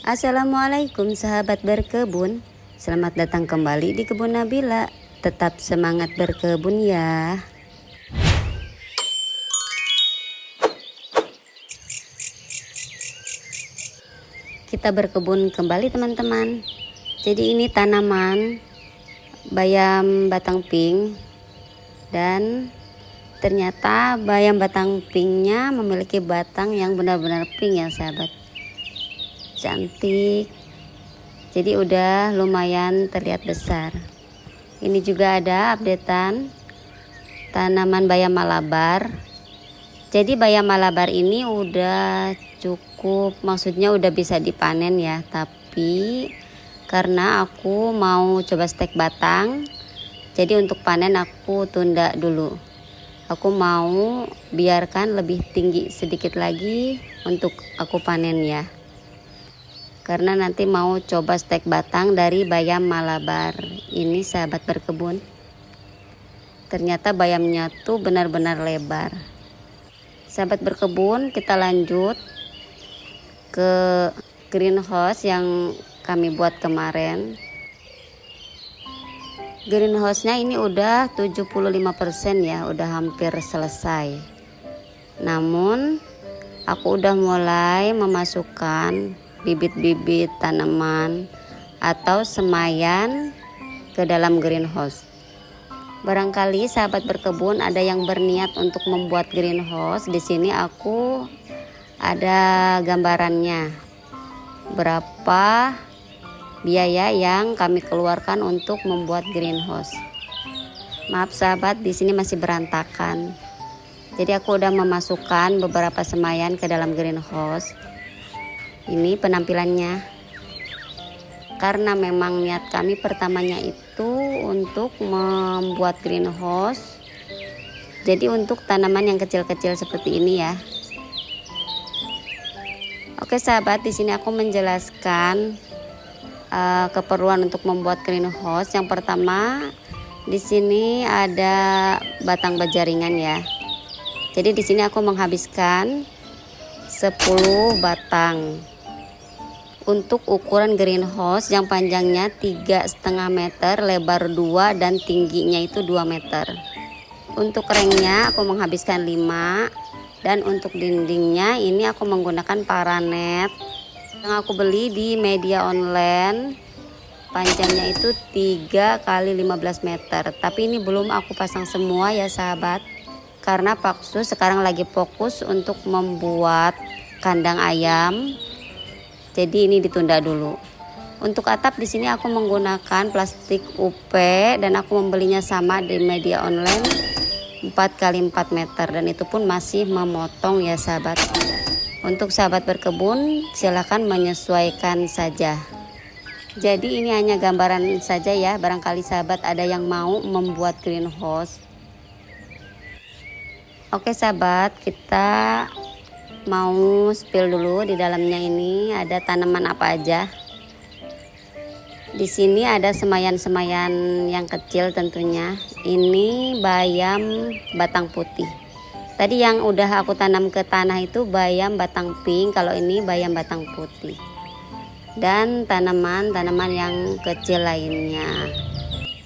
Assalamualaikum sahabat berkebun. Selamat datang kembali di kebun Nabila. Tetap semangat berkebun ya. Kita berkebun kembali teman-teman. Jadi ini tanaman bayam batang pink. Dan ternyata bayam batang pinknya memiliki batang yang benar-benar pink ya sahabat. Cantik, jadi udah lumayan terlihat besar. Ini juga ada updatean tanaman bayam malabar. Jadi bayam malabar ini udah cukup, maksudnya udah bisa dipanen ya, tapi karena aku mau coba stek batang, jadi untuk panen aku tunda dulu. Aku mau biarkan lebih tinggi sedikit lagi untuk aku panen ya, karena nanti mau coba stek batang dari bayam malabar ini sahabat berkebun. Ternyata bayamnya tuh benar-benar lebar. Sahabat berkebun, kita lanjut ke greenhouse yang kami buat kemarin. Greenhouse-nya ini udah 75% ya, udah hampir selesai. Namun aku udah mulai memasukkan bibit-bibit tanaman atau semayan ke dalam greenhouse. Barangkali sahabat berkebun ada yang berniat untuk membuat greenhouse. Di sini aku ada gambarannya berapa biaya yang kami keluarkan untuk membuat greenhouse. Maaf sahabat, di sini masih berantakan. Jadi aku udah memasukkan beberapa semayan ke dalam greenhouse. Ini penampilannya. Karena memang niat kami pertamanya itu untuk membuat greenhouse. Jadi untuk tanaman yang kecil-kecil seperti ini ya. Oke sahabat, di sini aku menjelaskan keperluan untuk membuat greenhouse. Yang pertama, di sini ada batang bajaringan ya. Jadi di sini aku menghabiskan 10 batang. Untuk ukuran greenhouse yang panjangnya 3,5 meter, lebar 2 dan tingginya itu 2 meter. Untuk ringnya aku menghabiskan 5, dan untuk dindingnya ini aku menggunakan paranet yang aku beli di media online. Panjangnya itu 3 kali 15 meter. Tapi ini belum aku pasang semua ya sahabat, karena Paksu sekarang lagi fokus untuk membuat kandang ayam. Jadi ini ditunda dulu. Untuk atap di sini aku menggunakan plastik UP dan aku membelinya sama di media online 4 kali 4 meter, dan itu pun masih memotong ya sahabat. Untuk sahabat berkebun silahkan menyesuaikan saja. Jadi ini hanya gambaran saja ya, barangkali sahabat ada yang mau membuat greenhouse. Oke sahabat, kita mau spill dulu di dalamnya ini ada tanaman apa aja. Di sini ada semayan-semayan yang kecil tentunya. Ini bayam batang putih. Tadi yang udah aku tanam ke tanah itu bayam batang pink, kalau ini bayam batang putih. Dan tanaman-tanaman yang kecil lainnya.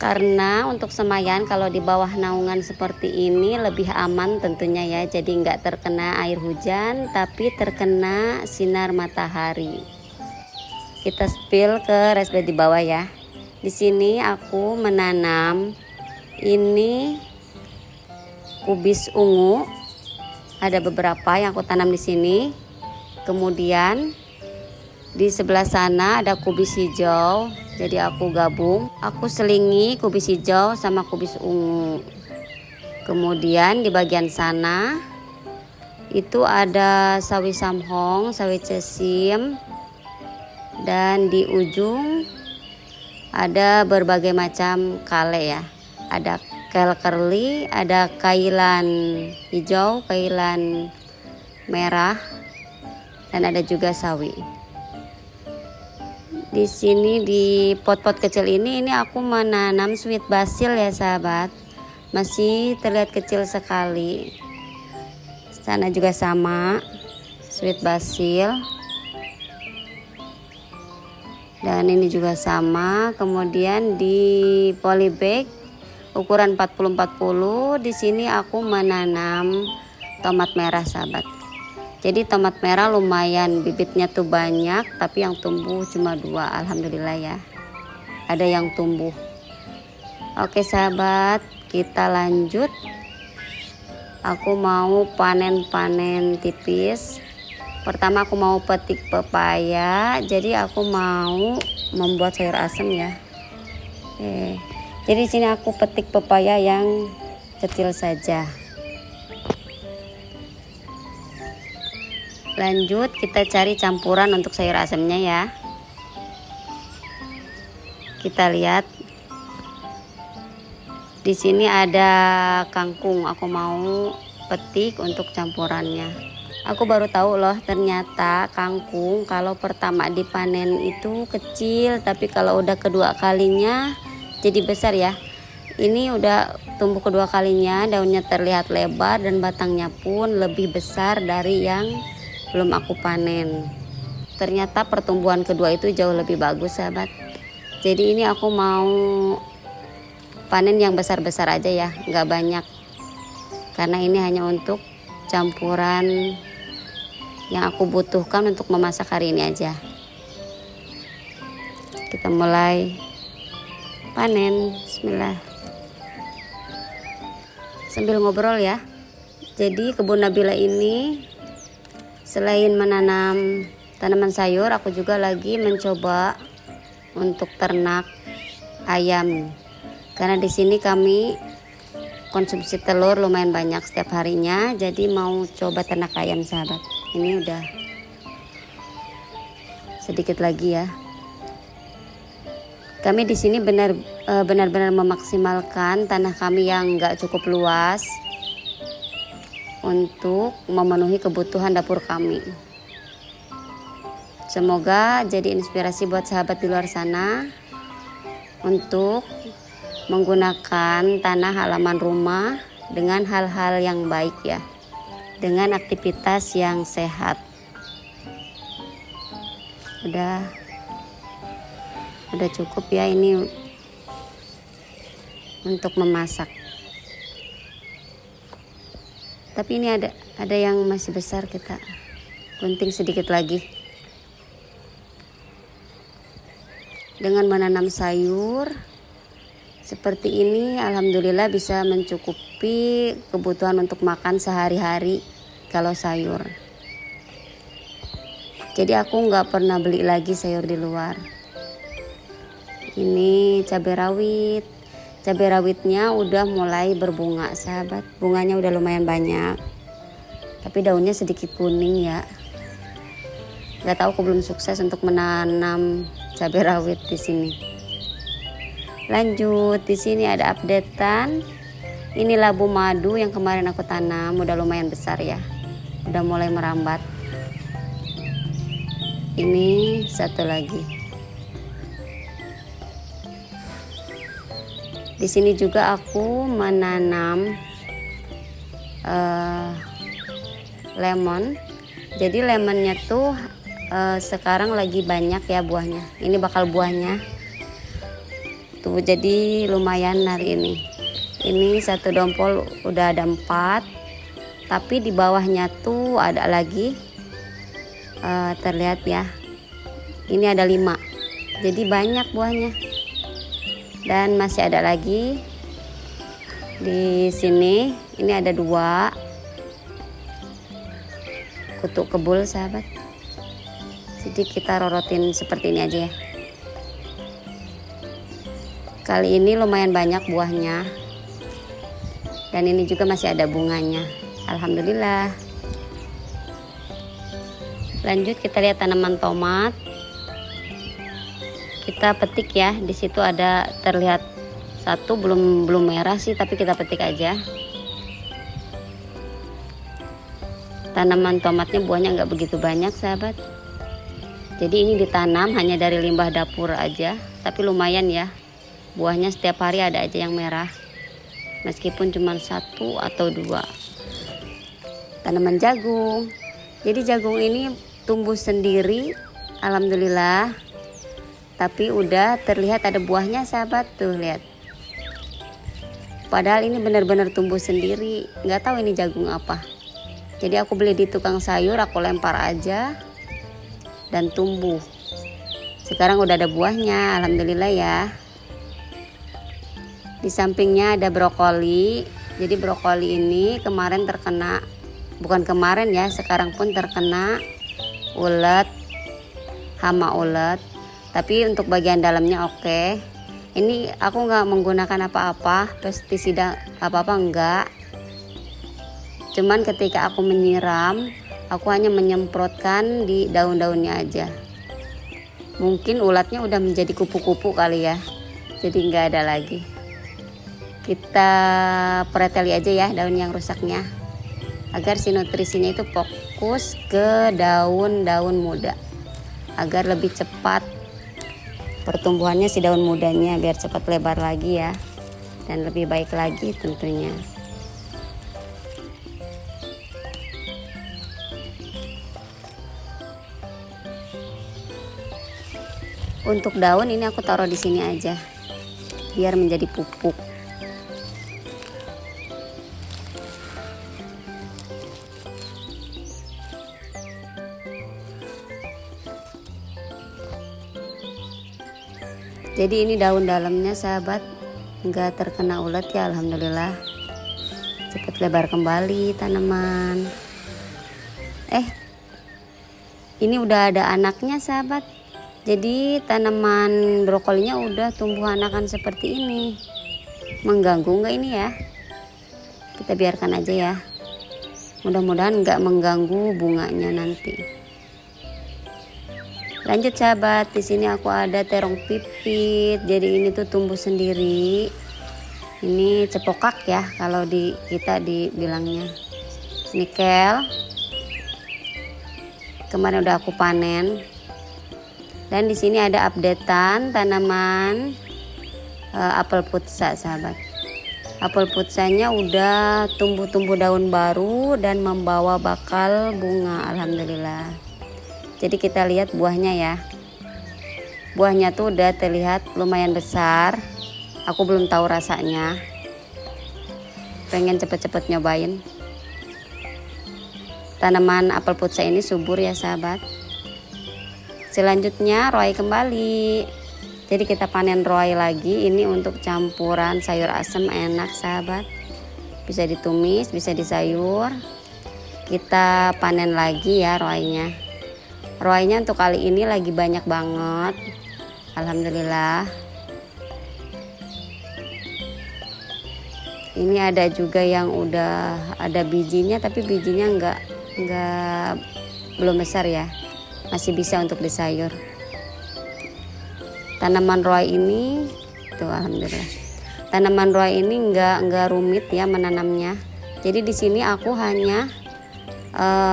Karena untuk semayan kalau di bawah naungan seperti ini lebih aman tentunya ya. Jadi nggak terkena air hujan tapi terkena sinar matahari. Kita spill ke raised bed di bawah ya. Di sini aku menanam ini kubis ungu. Ada beberapa yang aku tanam di sini. Kemudian di sebelah sana ada kubis hijau. Jadi aku gabung, aku selingi kubis hijau sama kubis ungu. Kemudian di bagian sana itu ada sawi samhong, sawi cesim, dan di ujung ada berbagai macam kale ya. Ada kel curly, ada kailan hijau, kailan merah, dan ada juga sawi. Di sini di pot-pot kecil ini aku menanam sweet basil ya sahabat. Masih terlihat kecil sekali. Sana juga sama, sweet basil. Dan ini juga sama. Kemudian di polybag ukuran 40-40, di sini aku menanam tomat merah sahabat. Jadi tomat merah lumayan, bibitnya tuh banyak, tapi yang tumbuh cuma 2. Alhamdulillah ya, ada yang tumbuh. Oke sahabat, kita lanjut. Aku mau panen-panen tipis. Pertama aku mau petik pepaya, jadi aku mau membuat sayur asem ya. Oke. Jadi sini aku petik pepaya yang kecil saja. Lanjut kita cari campuran untuk sayur asemnya ya. Kita lihat. Di sini ada kangkung, aku mau petik untuk campurannya. Aku baru tahu loh, ternyata kangkung kalau pertama dipanen itu kecil, tapi kalau udah kedua kalinya jadi besar ya. Ini udah tumbuh kedua kalinya, daunnya terlihat lebar dan batangnya pun lebih besar dari yang belum aku panen. Ternyata pertumbuhan kedua itu jauh lebih bagus sahabat. Jadi ini aku mau panen yang besar-besar aja ya, nggak banyak. Karena ini hanya untuk campuran yang aku butuhkan untuk memasak hari ini aja. Kita mulai panen. Bismillah. Sambil ngobrol ya. Jadi kebun Nabila ini selain menanam tanaman sayur, aku juga lagi mencoba untuk ternak ayam. Karena di sini kami konsumsi telur lumayan banyak setiap harinya, jadi mau coba ternak ayam sahabat. Ini udah sedikit lagi ya. Kami di sini benar-benar memaksimalkan tanah kami yang nggak cukup luas untuk memenuhi kebutuhan dapur kami. Semoga jadi inspirasi buat sahabat di luar sana untuk menggunakan tanah halaman rumah dengan hal-hal yang baik ya, dengan aktivitas yang sehat. Udah cukup ya ini untuk memasak. Tapi ini ada yang masih besar, kita gunting sedikit lagi. Dengan menanam sayur seperti ini, alhamdulillah bisa mencukupi kebutuhan untuk makan sehari-hari kalau sayur. Jadi aku nggak pernah beli lagi sayur di luar. Ini cabai rawit. Cabai rawitnya udah mulai berbunga sahabat. Bunganya udah lumayan banyak. Tapi daunnya sedikit kuning ya. Gak tahu aku belum sukses untuk menanam cabai rawit di sini. Lanjut, di sini ada updatean. Ini labu madu yang kemarin aku tanam, udah lumayan besar ya. Udah mulai merambat. Ini satu lagi. Di sini juga aku menanam lemon. Jadi lemonnya tuh sekarang lagi banyak ya buahnya. Ini bakal buahnya. Tuh jadi lumayan hari ini. Ini satu dompol udah ada 4, tapi di bawahnya tuh ada lagi, terlihat ya. Ini ada 5, jadi banyak buahnya. Dan masih ada lagi di sini. Ini ada 2 kutu kebul sahabat. Jadi kita rorotin seperti ini aja ya. Kali ini lumayan banyak buahnya. Dan ini juga masih ada bunganya. Alhamdulillah. Lanjut kita lihat tanaman tomat. Kita petik ya. Di situ ada terlihat satu belum merah sih, tapi kita petik aja. Tanaman tomatnya buahnya nggak begitu banyak sahabat. Jadi ini ditanam hanya dari limbah dapur aja, tapi lumayan ya. Buahnya setiap hari ada aja yang merah, meskipun cuma 1 atau 2. Tanaman jagung. Jadi jagung ini tumbuh sendiri, alhamdulillah. tapi udah terlihat ada buahnya sahabat, tuh lihat. Padahal ini benar-benar tumbuh sendiri, nggak tahu ini jagung apa. Jadi aku beli di tukang sayur, aku lempar aja dan tumbuh. Sekarang udah ada buahnya, alhamdulillah ya. Di sampingnya ada brokoli. Jadi brokoli ini kemarin terkena, bukan kemarin ya, sekarang pun terkena ulet, hama ulet. Tapi untuk bagian dalamnya oke. Ini aku nggak menggunakan apa-apa, pestisida apa-apa enggak. Cuman ketika aku menyiram, aku hanya menyemprotkan di daun-daunnya aja. Mungkin ulatnya udah menjadi kupu-kupu kali ya, jadi nggak ada lagi. Kita preteli aja ya daun yang rusaknya, agar si nutrisinya itu fokus ke daun-daun muda, agar lebih cepat pertumbuhannya si daun mudanya, biar cepat lebar lagi ya, dan lebih baik lagi tentunya. Untuk daun ini aku taruh di sini aja, biar menjadi pupuk. Jadi ini daun dalamnya sahabat nggak terkena ulat ya, alhamdulillah. Cepat lebar kembali tanaman. Ini udah ada anaknya sahabat. Jadi tanaman brokolinya udah tumbuh anakan seperti ini. Mengganggu nggak ini ya? Kita biarkan aja ya. Mudah-mudahan nggak mengganggu bunganya nanti. Lanjut sahabat, di sini aku ada terong pipit. Jadi ini tuh tumbuh sendiri. Ini cepokak ya kalau di kita dibilangnya. Nikel. Kemarin udah aku panen. Dan di sini ada updatean tanaman apel putsa sahabat. Apel putsanya udah tumbuh-tumbuh daun baru dan membawa bakal bunga, alhamdulillah. Jadi kita lihat buahnya ya. Buahnya tuh udah terlihat lumayan besar. Aku belum tahu rasanya. Pengen cepet-cepet nyobain. Tanaman apel putsa ini subur ya sahabat. Selanjutnya roai kembali. Jadi kita panen roai lagi. Ini untuk campuran sayur asem, enak sahabat. Bisa ditumis, bisa disayur. Kita panen lagi ya roainya. Roainya untuk kali ini lagi banyak banget, alhamdulillah. Ini ada juga yang udah ada bijinya, tapi bijinya belum besar ya, masih bisa untuk disayur. Tanaman roai ini tuh alhamdulillah. Tanaman roai ini nggak rumit ya menanamnya. Jadi di sini aku hanya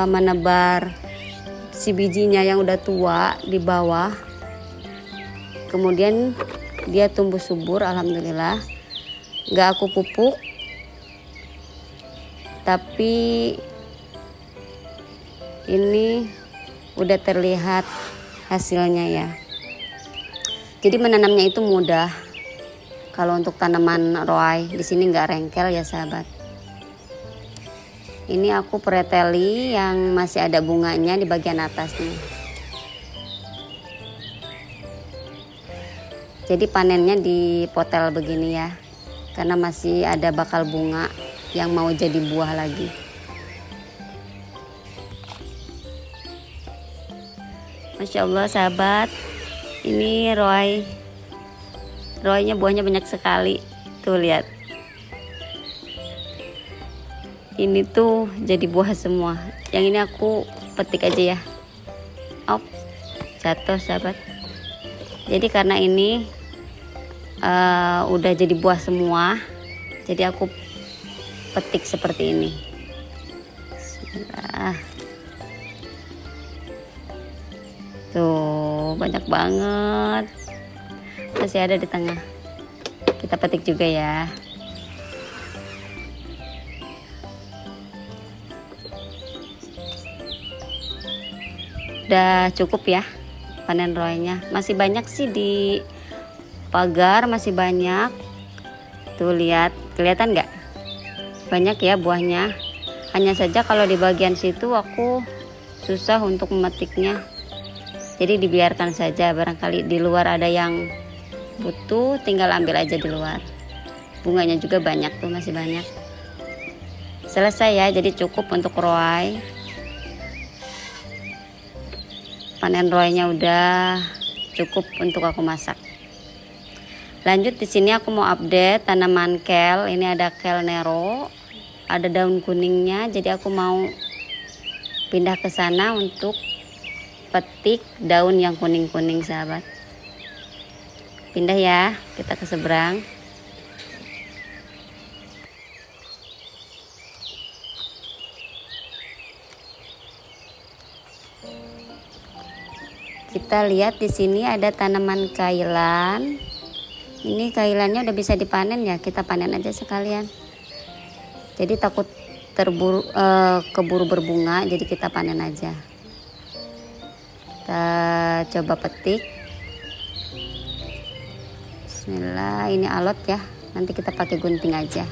menebar si bijinya yang udah tua di bawah, kemudian dia tumbuh subur alhamdulillah. Nggak aku pupuk, tapi ini udah terlihat hasilnya ya. Jadi menanamnya itu mudah. Kalau untuk tanaman roai di sini nggak rengkel ya sahabat. Ini aku preteli yang masih ada bunganya di bagian atasnya. Jadi panennya di potel begini ya, karena masih ada bakal bunga yang mau jadi buah lagi. Masya Allah sahabat, ini roainya buahnya banyak sekali. Tuh lihat. Ini tuh jadi buah semua. Yang ini aku petik aja ya. Jatuh sahabat. Jadi karena ini udah jadi buah semua, jadi aku petik seperti ini. Bismillah. Tuh banyak banget. Masih ada di tengah. Kita petik juga ya. Udah cukup ya. panen roynya. Masih banyak sih di pagar, masih banyak. Tuh lihat, kelihatan nggak? Banyak ya buahnya. Hanya saja kalau di bagian situ aku susah untuk memetiknya. Jadi dibiarkan saja, barangkali di luar ada yang butuh, tinggal ambil aja di luar. Bunganya juga banyak tuh, masih banyak. Selesai ya, jadi cukup untuk roy. Panen roynya udah cukup untuk aku masak. Lanjut di sini aku mau update tanaman kel. Ini ada kel nero, ada daun kuningnya. Jadi aku mau pindah ke sana untuk petik daun yang kuning-kuning, sahabat. Pindah ya, kita ke seberang. Kita lihat di sini ada tanaman kailan. Ini kailannya udah bisa dipanen ya, kita panen aja sekalian. Jadi takut keburu berbunga, jadi kita panen aja. Kita coba petik. Bismillah, ini alot ya. Nanti kita pakai gunting aja.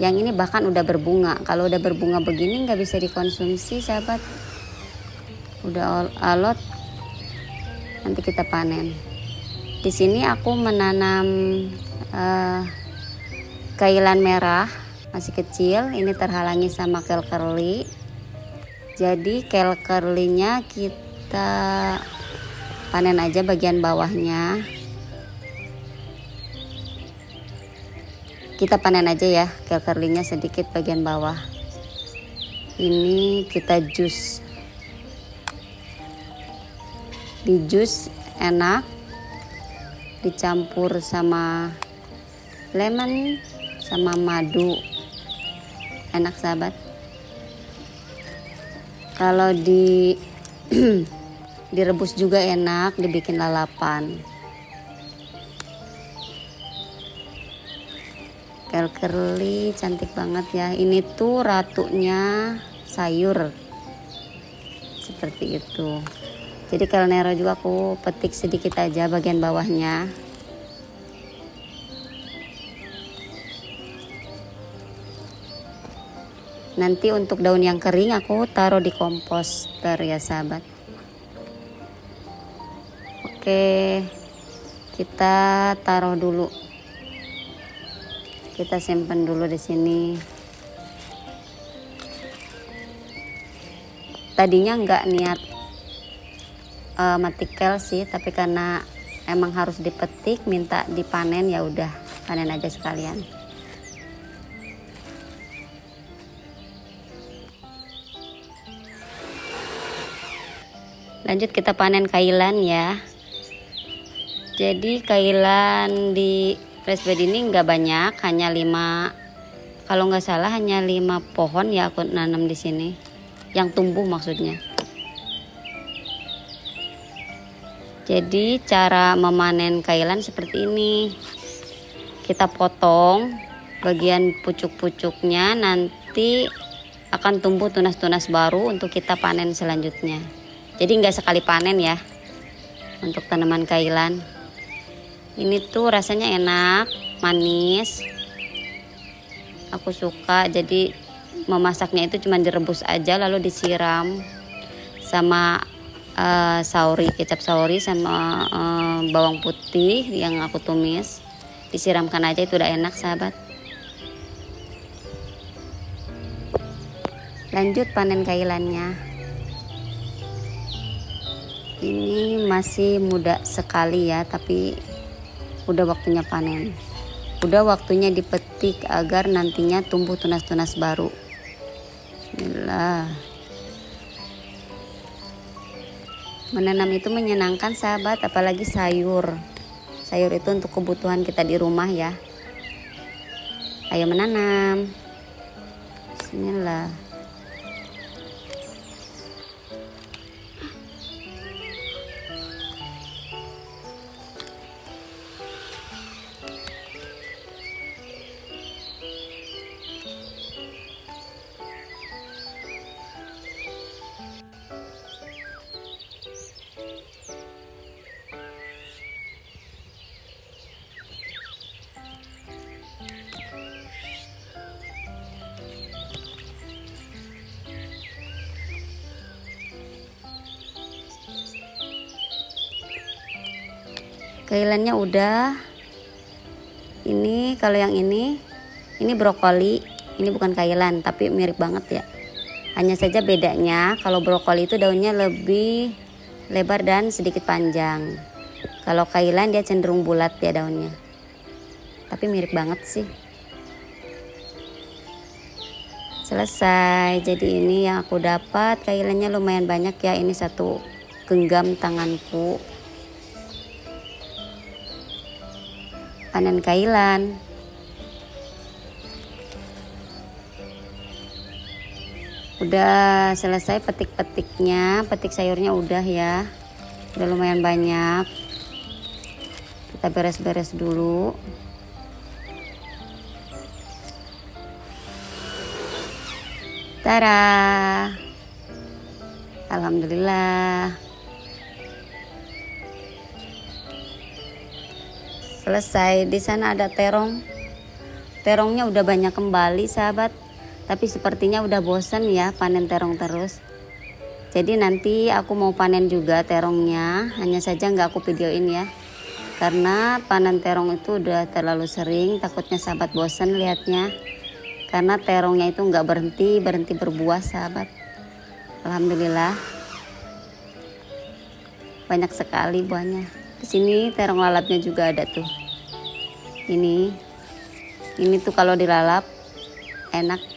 Yang ini bahkan udah berbunga. Kalau udah berbunga begini nggak bisa dikonsumsi, sahabat. Udah alot, nanti kita panen. Di sini aku menanam kailan merah, masih kecil. Ini terhalangi sama kel curly. Jadi kel curly-nya kita panen aja bagian bawahnya. Kita panen aja ya kel curly-nya sedikit bagian bawah. Ini kita jus. Di jus enak, dicampur sama lemon sama madu, enak sahabat. Kalau direbus juga enak, dibikin lalapan. Kel curly cantik banget ya. Ini tuh ratunya sayur, seperti itu. Jadi kel nero juga aku petik sedikit aja bagian bawahnya. Nanti untuk daun yang kering aku taruh di komposter ya sahabat. Oke, kita taruh dulu. Kita simpan dulu di sini. Tadinya nggak niat metik kel sih, tapi karena emang harus dipetik, minta dipanen, ya udah panen aja sekalian. Lanjut kita panen kailan ya. Jadi kailan di raised bed ini nggak banyak, hanya 5, kalau nggak salah hanya 5 pohon ya aku nanam di sini, yang tumbuh maksudnya. Jadi cara memanen kailan seperti ini. Kita potong bagian pucuk-pucuknya, nanti akan tumbuh tunas-tunas baru untuk kita panen selanjutnya. Jadi nggak sekali panen ya untuk tanaman kailan. Ini tuh rasanya enak, manis. Aku suka, jadi memasaknya itu cuma direbus aja lalu disiram sama sauri, kecap sauri sama bawang putih yang aku tumis. Disiramkan aja, itu udah enak sahabat. Lanjut panen kailannya. Ini masih muda sekali ya, tapi udah waktunya panen. Udah waktunya dipetik agar nantinya tumbuh tunas-tunas baru. Bismillah. Menanam itu menyenangkan sahabat, apalagi sayur. Sayur itu untuk kebutuhan kita di rumah ya. Ayo menanam. Bismillah. Kailannya udah. Ini kalau yang ini brokoli. Ini bukan kailan tapi mirip banget ya. Hanya saja bedanya kalau brokoli itu daunnya lebih lebar dan sedikit panjang. Kalau kailan dia cenderung bulat ya daunnya. Tapi mirip banget sih. Selesai. Jadi ini yang aku dapat, kailannya lumayan banyak ya. Ini satu genggam tanganku. Panen kailan. Udah selesai petik-petiknya, petik sayurnya udah ya. Udah lumayan banyak. Kita beres-beres dulu. Tada. Alhamdulillah. Selesai. Di sana ada terong. Terongnya udah banyak kembali, sahabat. Tapi sepertinya udah bosan ya panen terong terus. Jadi nanti aku mau panen juga terongnya. Hanya saja nggak aku videoin ya. Karena panen terong itu udah terlalu sering. Takutnya sahabat bosan lihatnya. Karena terongnya itu nggak berhenti berbuah, sahabat. Alhamdulillah. Banyak sekali buahnya. Di sini terong lalapnya juga ada tuh. Ini tuh kalau dilalap enak.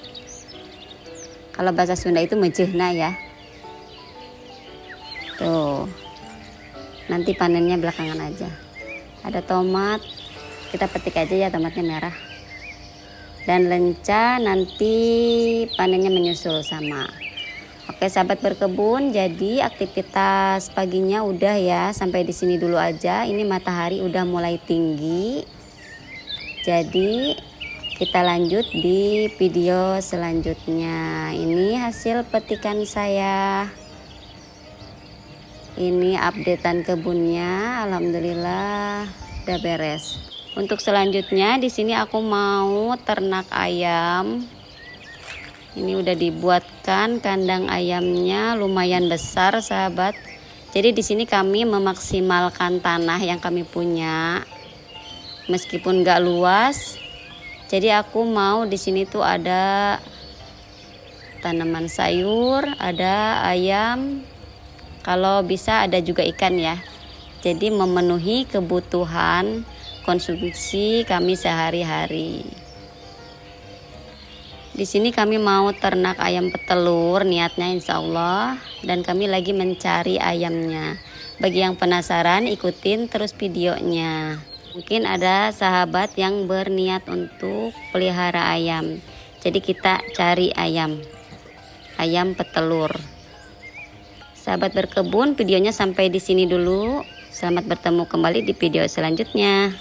Kalau bahasa Sunda itu mejehna ya. Tuh. Nanti panennya belakangan aja. Ada tomat. Kita petik aja ya, tomatnya merah. Dan lenca nanti panennya menyusul sama. Oke sahabat berkebun, jadi aktivitas paginya udah ya, sampai di sini dulu aja. Ini matahari udah mulai tinggi. Jadi kita lanjut di video selanjutnya. Ini hasil petikan saya. Ini updatean kebunnya, alhamdulillah udah beres. Untuk selanjutnya di sini aku mau ternak ayam. Ini udah dibuatkan kandang ayamnya lumayan besar, sahabat. Jadi di sini kami memaksimalkan tanah yang kami punya. Meskipun gak luas. Jadi aku mau di sini tuh ada tanaman sayur, ada ayam. Kalau bisa ada juga ikan ya. Jadi memenuhi kebutuhan konsumsi kami sehari-hari. Di sini kami mau ternak ayam petelur, niatnya insya Allah. Dan kami lagi mencari ayamnya. Bagi yang penasaran, ikutin terus videonya. Mungkin ada sahabat yang berniat untuk pelihara ayam. Jadi kita cari ayam petelur. Sahabat berkebun, videonya sampai di sini dulu. Selamat bertemu kembali di video selanjutnya.